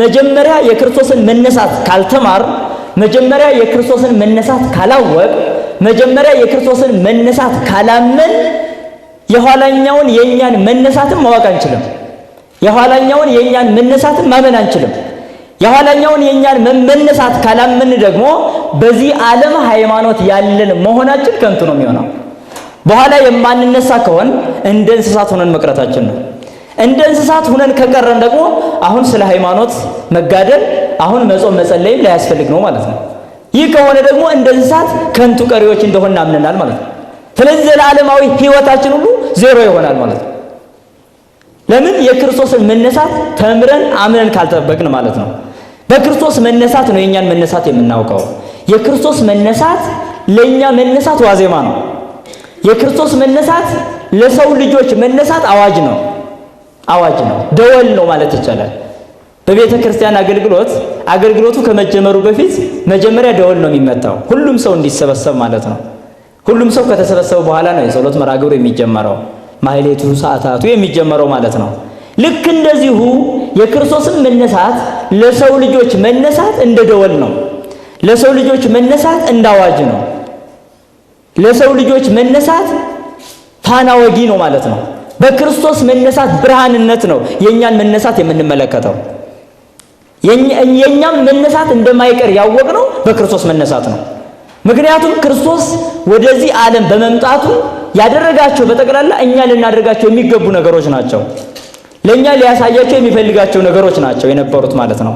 መጀመሪያ የክርስቶስን መነሳት ካልተማር፣ መጀመሪያ የክርስቶስን መነሳት ካላወቅ፣ መጀመሪያ የክርስቶስን መነሳት ካላመን የኋላኛውን የኛን መነሳትም ማወቅ አንችልም። የኋላኛውን የኛን መነሳትም ማመን አንችልም። የኋላኛውን የኛን መነሳት ካላመን ደግሞ በዚህ ዓለም ሃይማኖት ያለን መሆናችን ከንቱ ነው የሚሆነው። በኋላ የማንነሳ ከሆን እንደ እንስሳት ሆነን መቅረታችን ነው። እንደ እንስሳት ሆነን ከቀረን ደግሞ አሁን ስለ ሃይማኖት መጋደል፣ አሁን መጾም መጸለይም ላያስፈልግ ነው ማለት ነው። ይህ ከሆነ ደግሞ እንደ እንስሳት ከንቱ ቀሪዎች እንደሆነ አምነናል ማለት ነው። ስለዚህ ዘላለማዊ ሕይወታችን ሁሉ ዜሮ ይሆናል ማለት ነው። ለምን? የክርስቶስን መነሳት ተምረን አምነን ካልተጠበቅን ማለት ነው። በክርስቶስ መነሳት ነው የኛን መነሳት የምናውቀው። የክርስቶስ መነሳት ለኛ መነሳት ዋዜማ ነው። የክርስቶስ መነሳት ለሰው ልጆች መነሳት አዋጅ ነው። አዋጅ ነው፣ ደወል ነው ማለት ይቻላል። በቤተ ክርስቲያን አገልግሎቱ ከመጀመሩ በፊት መጀመሪያ ደወል ነው የሚመታው፣ ሁሉም ሰው እንዲሰበሰብ ማለት ነው። ሁሉም ሰው ከተሰበሰበ በኋላ ነው የጸሎት መርሐ ግብሩ የሚጀመረው፣ ማህሌቱ ሰዓታቱ የሚጀመረው ማለት ነው። ልክ እንደዚሁ የክርስቶስን መነሳት ለሰው ልጆች መነሳት እንደ ደወል ነው። ለሰው ልጆች መነሳት እንደ አዋጅ ነው። ለሰው ልጆች መነሳት ፋና ወጊ ነው ማለት ነው። በክርስቶስ መነሳት ብርሃንነት ነው የኛን መነሳት የምንመለከተው። የኛም መነሳት እንደማይቀር ያወቅነው በክርስቶስ መነሳት ነው። ምክንያቱም ክርስቶስ ወደዚህ ዓለም በመምጣቱ ያደረጋቸው በጠቅላላ እኛ ልናደርጋቸው የሚገቡ ነገሮች ናቸው። ለኛ ሊያሳያቸው የሚፈልጋቸው ነገሮች ናቸው የነበሩት ማለት ነው።